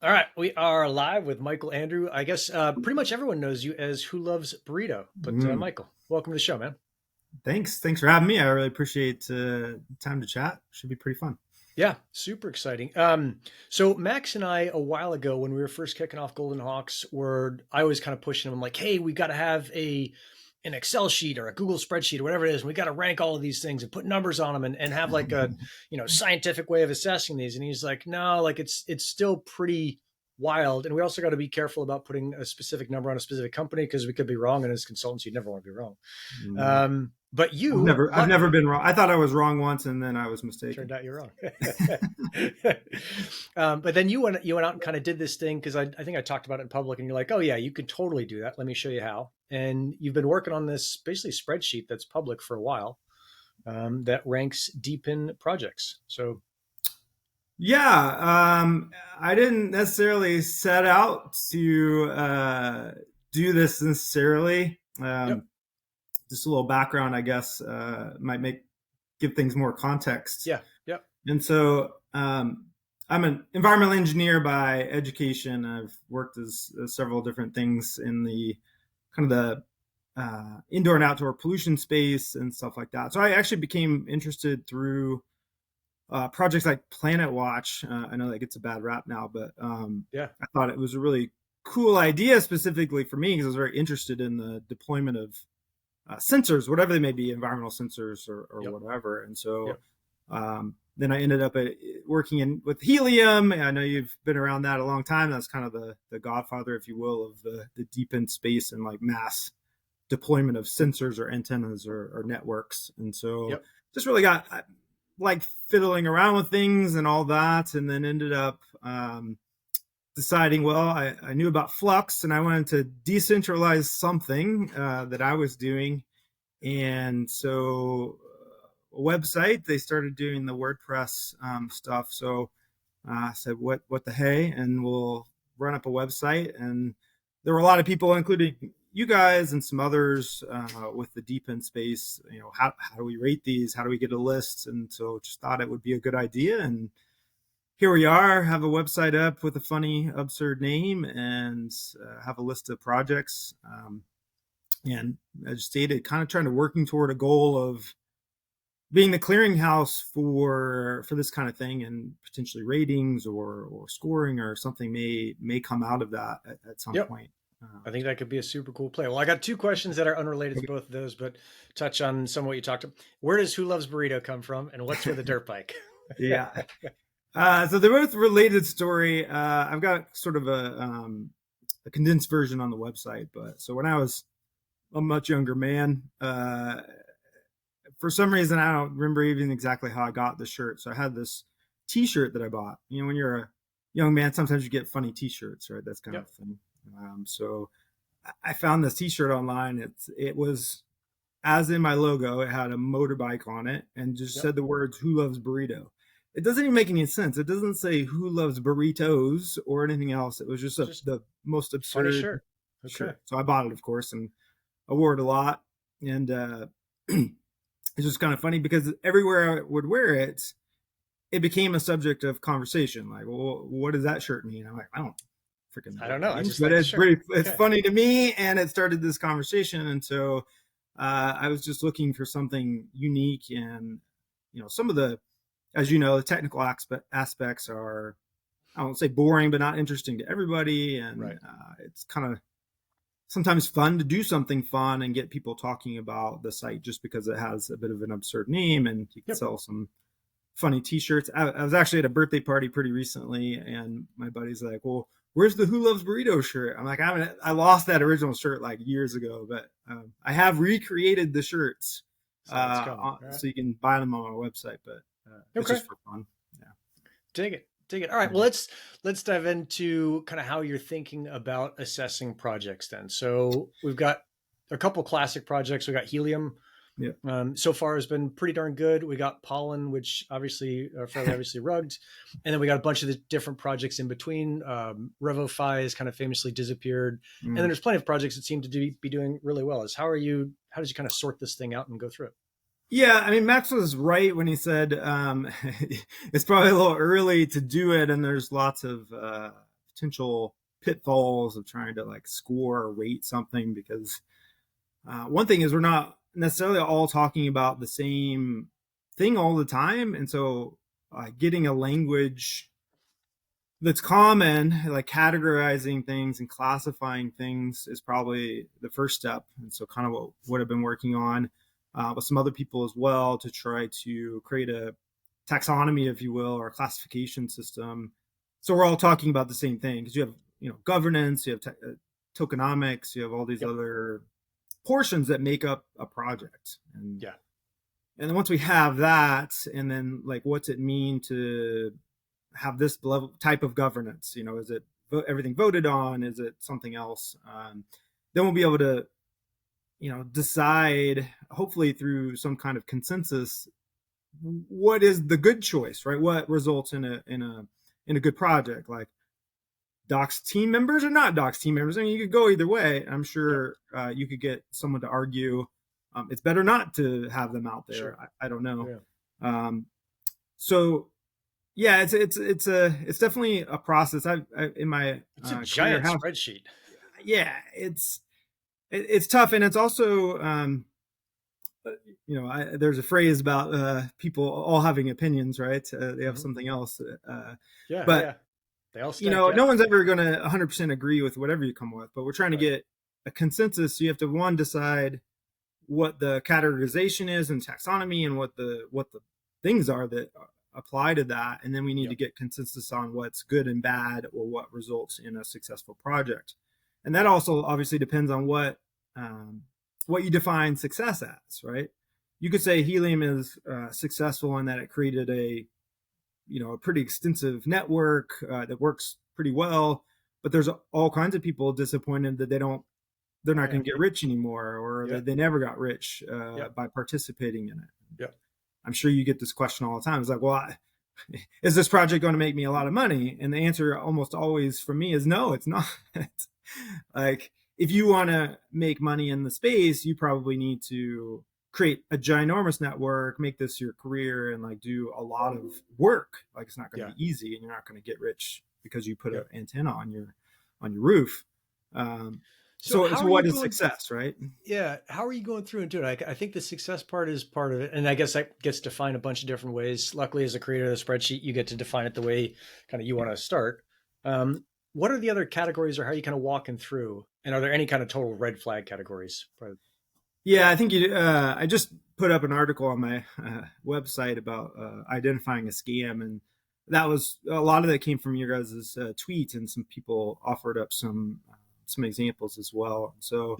All right, we are live with Michael Andrew. I guess pretty much everyone knows you as Who Loves Burrito. But Mm, Michael, welcome to the show, man. thanks for having me. I really appreciate time to chat. Should be pretty fun. Yeah, super exciting. So Max and I, a while ago, when we were first kicking off Golden Hawks, were I was kind of pushing him like, "Hey, we got to have an Excel sheet or a Google spreadsheet or whatever it is, and we got to rank all of these things and put numbers on them and have like a scientific way of assessing these." And he's like, "No, like it's still pretty wild, and we also got to be careful about putting a specific number on a specific company because we could be wrong, and as consultants, you never want to be wrong." Mm, But I've you, never I've never been wrong. I thought I was wrong once, and then I was turned mistaken. out you're wrong. But then you went out and kind of did this thing because I think I talked about it in public, and you're like, oh yeah, you could totally do that. Let me show you how. And you've been working on this basically spreadsheet that's public for a while that ranks DePIN projects. So Yeah, I didn't necessarily set out to do this necessarily. yep, Just a little background, I guess, might make give things more context. yeah, yep, And so I'm an environmental engineer by education. I've worked as several different things in the kind of the indoor and outdoor pollution space and stuff like that. So I actually became interested through projects like Planet Watch. I know that gets a bad rap now, but yeah, I thought it was a really cool idea specifically for me because I was very interested in the deployment of sensors, whatever they may be, environmental sensors or yep, whatever. And so yep. then I ended up working with helium. I know you've been around that a long time. That's kind of the godfather, if you will, of the deep in space and like mass deployment of sensors or antennas or networks. And so Yep. just really got like fiddling around with things and all that, and then ended up deciding, well, I knew about Flux and I wanted to decentralize something that I was doing. And so a website, they started doing the WordPress stuff. So I said, what the hey? And we'll run up a website. And there were a lot of people, including you guys and some others with the deep in space. How do we rate these? How do we get a list? And so just thought it would be a good idea. And here we are, have a website up with a funny, absurd name and have a list of projects. And as stated, kind of trying to working toward a goal of being the clearinghouse for this kind of thing, and potentially ratings or scoring or something may come out of that at some Yep. point. I think that could be a super cool play. Well, I got two questions that are unrelated to both of those, but touch on some of what you talked about. Where does Who Loves Burrito come from, and what's with a dirt bike? Yeah. So they're both related story. I've got sort of a condensed version on the website, but so when I was a much younger man, for some reason I don't remember even exactly how I got the shirt. So I had this T-shirt that I bought. When you're a young man, sometimes you get funny T-shirts, right? That's kind of Yep. a thing. So I found this T-shirt online. It was as in my logo. It had a motorbike on it and just Yep. said the words "Who loves burrito." It doesn't even make any sense. It doesn't say "Who loves burritos" or anything else. It was just It's just the most funny absurd shirt. Okay. shirt. So I bought it, of course, and I wore it a lot. And it's just kind of funny because everywhere I would wear it, it became a subject of conversation. Like, well, what does that shirt mean? I'm like, I don't freaking know I what don't it know. I means, just but like the shirt. it's Okay. funny to me, and it started this conversation. And so I was just looking for something unique, and some of the, as you know, the technical aspects are, I won't say boring, but not interesting to everybody, and Right. it's kind of sometimes fun to do something fun and get people talking about the site just because it has a bit of an absurd name and you can Yep. sell some funny t-shirts. I was actually at a birthday party pretty recently, and my buddy's like, well, where's the Who Loves Burrito shirt? I'm like, I lost that original shirt like years ago, but I have recreated the shirts So it's coming. All right. so you can buy them on my website, but it's Okay. just for fun. Yeah. Dig it. Dig it. All right. Well, let's dive into kind of how you're thinking about assessing projects then. So we've got a couple classic projects. We got helium. Yeah. So far has been pretty darn good. We got pollen, which obviously are fairly obviously rugged, and then we got a bunch of the different projects in between. RevoFi has kind of famously disappeared, and then Mm. there's plenty of projects that seem to be doing really well. Is how are you? How did you kind of sort this thing out and go through it? Yeah, I mean, Max was right when he said it's probably a little early to do it, and there's lots of potential pitfalls of trying to like score or rate something, because one thing is we're not necessarily all talking about the same thing all the time. And so getting a language that's common, like categorizing things and classifying things, is probably the first step. And so kind of what I've been working on with some other people as well, to try to create a taxonomy, if you will, or a classification system. So we're all talking about the same thing, because you have, governance, you have tokenomics, you have all these other portions that make up a project. And then once we have that, and then like, what's it mean to have this level type of governance? Is it everything voted on? Is it something else? Then we'll be able to, decide, hopefully through some kind of consensus, what is the good choice, right? What results in a good project, like docs team members or not docs team members. I mean, you could go either way. I'm sure you could get someone to argue it's better not to have them out there. Sure. I don't know. So yeah, it's definitely a process. It's a giant spreadsheet. Yeah, it's tough, and it's also there's a phrase about people all having opinions, right? They have something else. But they all no one's ever going to 100% agree with whatever you come with. But we're trying to get a consensus. So you have to decide what the categorization is and taxonomy, and what the things are that apply to that, and then we need to get consensus on what's good and bad, or what results in a successful project. And that also obviously depends on what you define success as, right? You could say Helium is successful in that it created a pretty extensive network that works pretty well, but there's all kinds of people disappointed that they're not going to get rich anymore, or that they never got rich by participating in it. I'm sure you get this question all the time. It's like, well, is this project going to make me a lot of money? And the answer almost always from me is no, it's not. Like, if you want to make money in the space, you probably need to create a ginormous network, make this your career, and like do a lot of work. Like, it's not going to be easy, and you're not going to get rich because you put an antenna on your roof. So what is success, right? Yeah. How are you going through and doing it? I think the success part is part of it. And I guess that gets defined a bunch of different ways. Luckily, as a creator of the spreadsheet, you get to define it the way kind of you want to start. What are the other categories, or how are you kind of walking through? And are there any kind of total red flag categories? Yeah, I think I just put up an article on my website about identifying a scam. And that was, a lot of that came from your guys' tweets, and some people offered up some examples as well. So,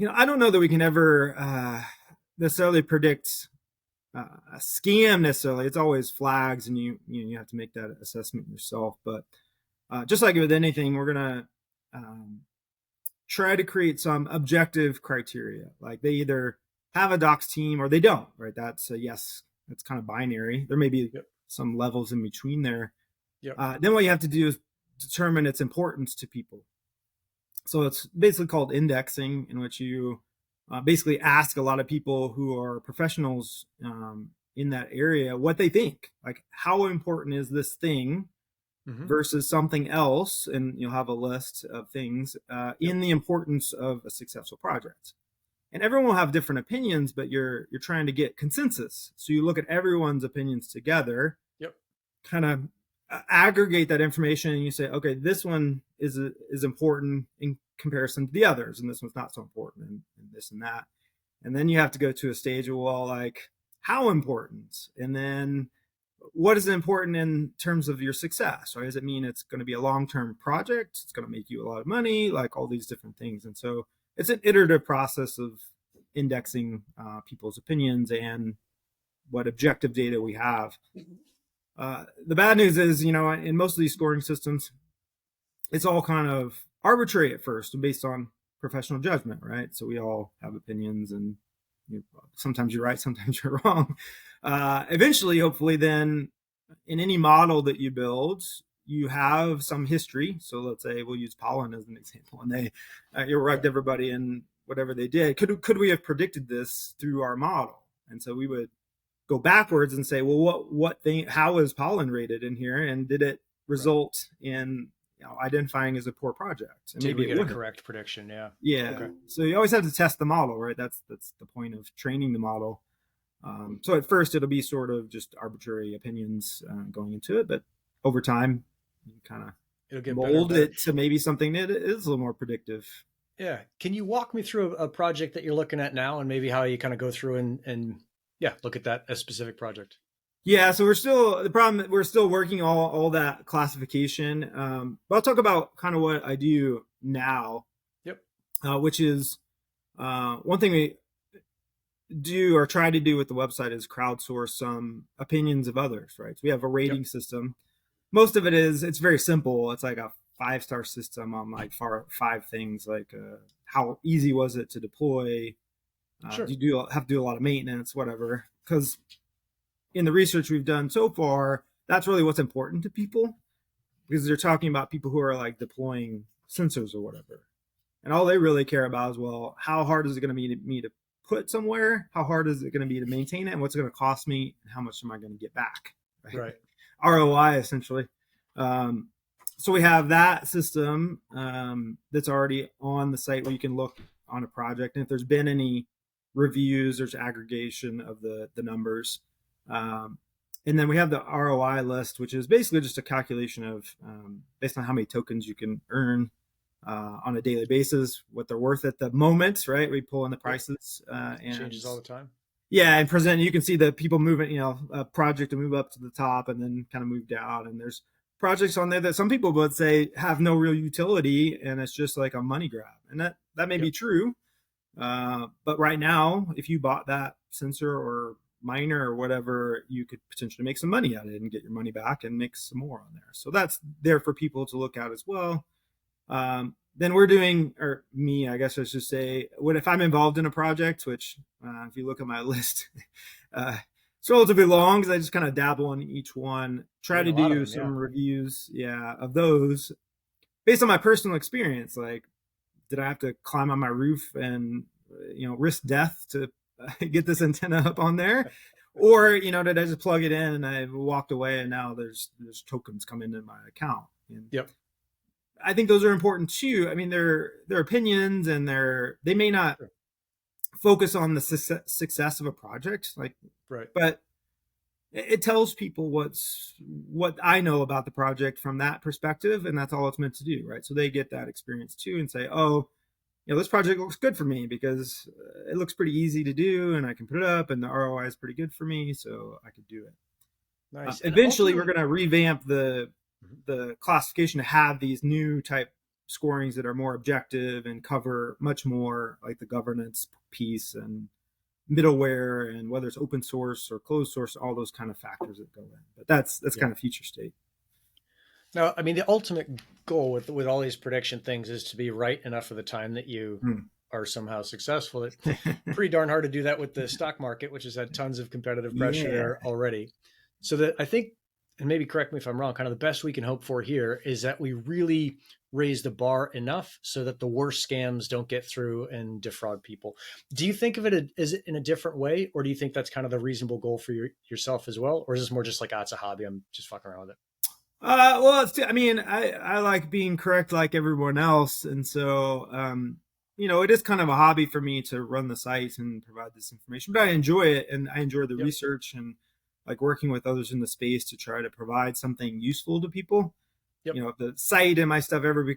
I don't know that we can ever necessarily predict a scam necessarily. It's always flags, and you have to make that assessment yourself. But just like with anything, we're gonna try to create some objective criteria. Like, they either have a docs team or they don't, right? That's a yes. That's kind of binary. There may be some levels in between there. Then what you have to do is determine its importance to people. So it's basically called indexing, in which you basically ask a lot of people who are professionals in that area what they think. Like, how important is this thing versus something else? And you'll have a list of things in the importance of a successful project. And everyone will have different opinions, but you're trying to get consensus. So you look at everyone's opinions together, kind of aggregate that information, and you say, okay, this one is important in comparison to the others, and this one's not so important, and this and that. And then you have to go to a stage of, well, like, how important? And then what is important in terms of your success, right? Does it mean it's going to be a long-term project? It's going to make you a lot of money, like all these different things. And so it's an iterative process of indexing people's opinions and what objective data we have. The bad news is, in most of these scoring systems, it's all kind of arbitrary at first and based on professional judgment, right? So we all have opinions, and sometimes you're right, sometimes you're wrong. Eventually, hopefully, then in any model that you build, you have some history. So let's say we'll use pollen as an example, and they erect everybody in whatever they did. Could we have predicted this through our model? And so we would go backwards and say, well, what thing? How is pollen rated in here, and did it result in identifying as a poor project. And Did we maybe it get a wouldn't. correct prediction? Yeah. Yeah. Okay. So you always have to test the model, right? That's the point of training the model. So at first it'll be sort of just arbitrary opinions going into it, but over time you kind of mold it to maybe something that is a little more predictive. Yeah. Can you walk me through a project that you're looking at now and maybe how you kind of go through and look at that, a specific project? Yeah. So we're still working all that classification. But I'll talk about kind of what I do now. Yep. Which is one thing we do or try to do with the website is crowdsource some opinions of others, right? So we have a rating system. Most of it's very simple. It's like a 5-star system on like 5 things, like how easy was it to deploy? Sure. Do you have to do a lot of maintenance, whatever? Because in the research we've done so far, that's really what's important to people, because they're talking about people who are like deploying sensors or whatever. And all they really care about is, well, how hard is it going to be to me to put somewhere? How hard is it going to be to maintain it? And what's it going to cost me? And how much am I going to get back? Right. ROI, essentially. So we have that system that's already on the site where you can look on a project. And if there's been any reviews, there's aggregation of the numbers. And then we have the ROI list, which is basically just a calculation of based on how many tokens you can earn on a daily basis, what they're worth at the moment, right? We pull in the prices. And changes all the time. Yeah, and present, you can see the people moving, a project to move up to the top and then kind of move down. And there's projects on there that some people would say have no real utility, and it's just like a money grab. And that may be true. But right now, if you bought that sensor or miner or whatever, you could potentially make some money at it and get your money back and make some more on there. So that's there for people to look at as well. Then we're doing, or me, I guess I should say, if I'm involved in a project, which if you look at my list, it's relatively long because I just kind of dabble in each one, try to do some reviews, of those based on my personal experience. Like, did I have to climb on my roof and, risk death to get this antenna up on there? Or, did I just plug it in and I walked away and now there's tokens come into my account? And yep. I think those are important too. I mean, they're opinions, and they may not focus on the success of a project, like, right. But it tells people what I know about the project from that perspective, and that's all it's meant to do, right? So they get that experience too and say, oh, this project looks good for me because it looks pretty easy to do, and I can put it up, and the ROI is pretty good for me, so I could do it. Nice. Eventually, we're going to revamp the classification to have these new type scorings that are more objective and cover much more like the governance piece and middleware, and whether it's open source or closed source, all those kind of factors that go in. But that's kind of future state. Now, I mean, the ultimate goal with all these prediction things is to be right enough of the time that you are somehow successful. It's pretty darn hard to do that with the stock market, which has had tons of competitive pressure there already. So that I think, and maybe correct me if I'm wrong, kind of the best we can hope for here is that we really raise the bar enough so that the worst scams don't get through and defraud people. Do you think of it as in a different way, or do you think that's kind of the reasonable goal for yourself as well? Or is this more just like, it's a hobby, I'm just fucking around with it? Well, I like being correct like everyone else. And so, it is kind of a hobby for me to run the site and provide this information, but I enjoy it, and I enjoy the research and like working with others in the space to try to provide something useful to people. If the site and my stuff ever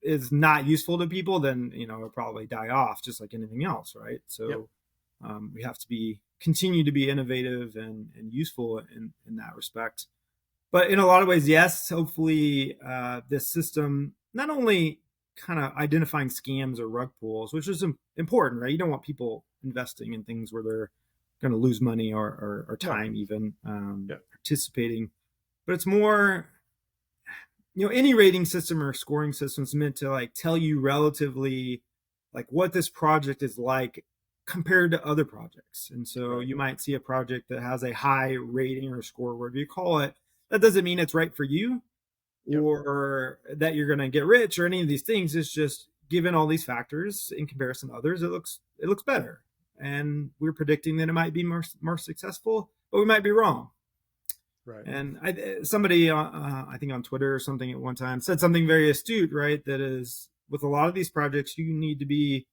is not useful to people, then, it'll probably die off just like anything else. Right. So we have to continue to be innovative and useful in that respect. But in a lot of ways, yes, hopefully this system, not only kind of identifying scams or rug pulls, which is important, right? You don't want people investing in things where they're going to lose money or time even participating. But it's more, any rating system or scoring system is meant to like tell you relatively like what this project is like compared to other projects. And so you might see a project that has a high rating or score, whatever you call it. That doesn't mean it's right for you or that you're going to get rich or any of these things. It's just given all these factors in comparison to others, it looks better. And we're predicting that it might be more successful, but we might be wrong. Right. And somebody, I think on Twitter or something at one time said something very astute, right? That is, with a lot of these projects, you need to be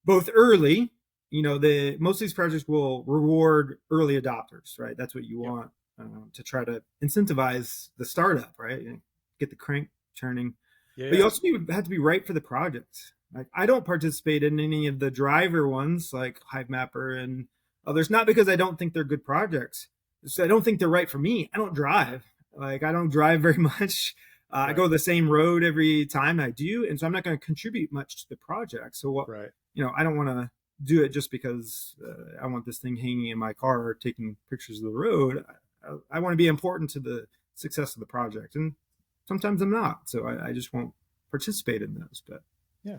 both early. Most of these projects will reward early adopters, right? That's what you Yep. want, to try to incentivize the startup, right? And get the crank turning. Yeah. But you also have to be right for the project. Like, I don't participate in any of the driver ones like HiveMapper and others, not because I don't think they're good projects. So I don't think they're right for me. I don't drive. Like, I don't drive very much. I go the same road every time I do, and so I'm not going to contribute much to the project. So what? Right. I don't want to do it just because I want this thing hanging in my car, taking pictures of the road. I want to be important to the success of the project, and sometimes I'm not. So I just won't participate in those. But yeah,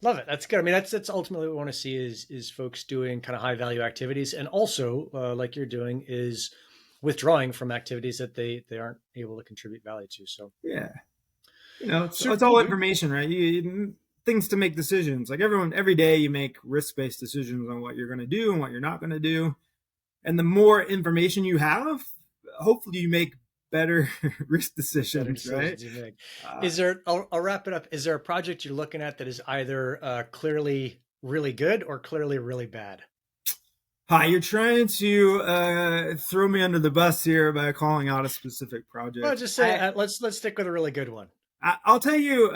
love it. That's good. I mean, that's ultimately what we want to see is folks doing kind of high value activities, and also like you're doing is withdrawing from activities that they aren't able to contribute value to. So yeah, it's all information, right? Things to make decisions. Like, every day you make risk-based decisions on what you're going to do and what you're not going to do. And the more information you have, hopefully you make better risk decisions, right? You make. I'll wrap it up. Is there a project you're looking at that is either clearly really good or clearly really bad? Hi, you're trying to throw me under the bus here by calling out a specific project. Well, just say let's stick with a really good one. I'll tell you.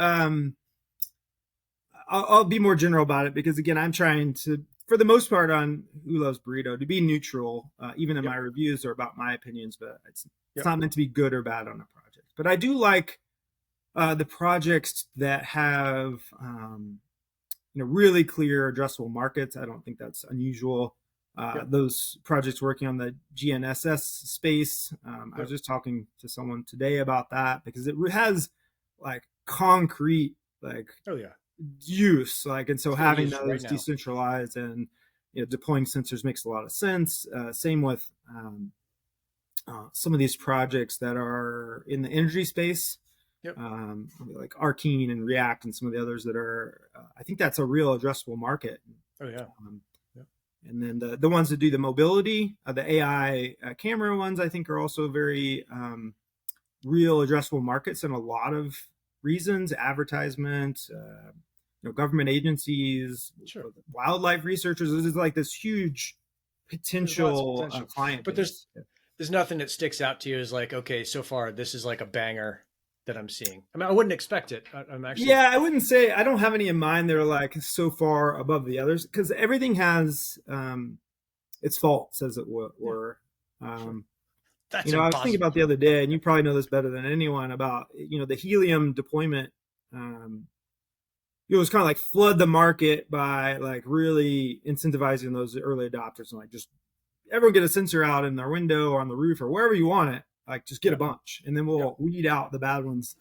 I'll be more general about it because, again, I'm trying to, for the most part, on Who Loves Burrito, to be neutral. Even in my reviews are about my opinions, but it's not meant to be good or bad on a project. But I do like the projects that have really clear addressable markets. I don't think that's unusual. Those projects working on the GNSS space. I was just talking to someone today about that because it has like concrete use, and so having those decentralized and deploying sensors makes a lot of sense. Same with some of these projects that are in the energy space, like 𝐒𝐮𝐻 and React and some of the others that are. I think that's a real addressable market. And then the ones that do the mobility, the AI camera ones, I think are also very real addressable markets in a lot of reasons. Advertisement, government agencies, wildlife researchers. This is like this huge potential client. But there's nothing that sticks out to you as like, okay, so far this is like a banger that I'm seeing. I mean, I wouldn't expect it. I'm actually. Yeah, I wouldn't say, I don't have any in mind that are like so far above the others, because everything has its faults, as it were. I was thinking about the other day, and you probably know this better than anyone, about the helium deployment. It was kind of like flood the market by like really incentivizing those early adopters and like just everyone get a sensor out in their window or on the roof or wherever you want it. Like, just get a bunch, and then we'll weed out the bad ones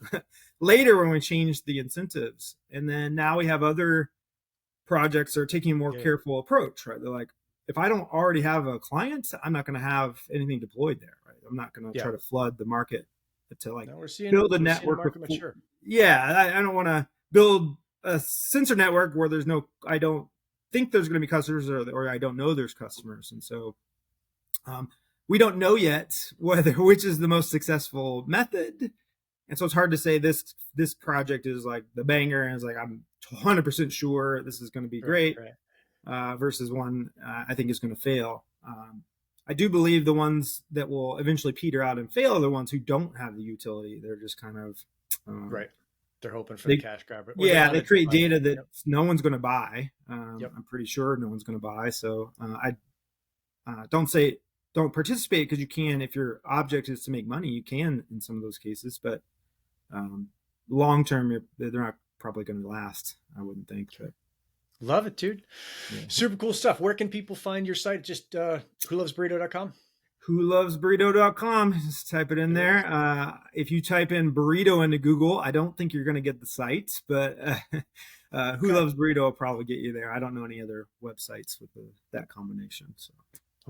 later when we change the incentives. And then now we have other projects that are taking a more careful approach, right? They're like, if I don't already have a client, I'm not going to have anything deployed there, right? I'm not going to try to flood the market to like build a network. I don't want to build a sensor network where I don't think there's going to be customers, or I don't know there's customers. And so we don't know yet which is the most successful method. And so it's hard to say this project is like the banger and it's like, I'm 100% sure this is going to be great, versus one I think is going to fail. I do believe the ones that will eventually peter out and fail are the ones who don't have the utility. They're just kind of they're hoping for the cash grab. They create data that no one's going to buy. I'm pretty sure no one's going to buy. So I don't participate, because you can, if your object is to make money, you can in some of those cases. But long term, they're not probably going to last, I wouldn't think. But love it, dude. Super cool stuff. Where can people find your site? Just wholovesburrito.com? wholovesburrito.com. Just type it in there. If you type in burrito into Google, I don't think you're going to get the site, but Who Loves Burrito will probably get you there. I don't know any other websites with that combination. So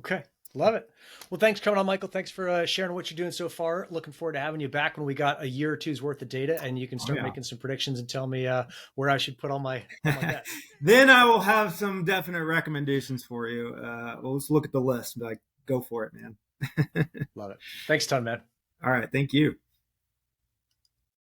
okay. Love it. Well, thanks for coming on, Michael. Thanks for sharing what you're doing so far. Looking forward to having you back when we got a year or two's worth of data, and you can start making some predictions and tell me where I should put all my bets. Then I will have some definite recommendations for you. Well, let's look at the list and be like, go for it, man. Love it. Thanks a ton, man. All right. Thank you.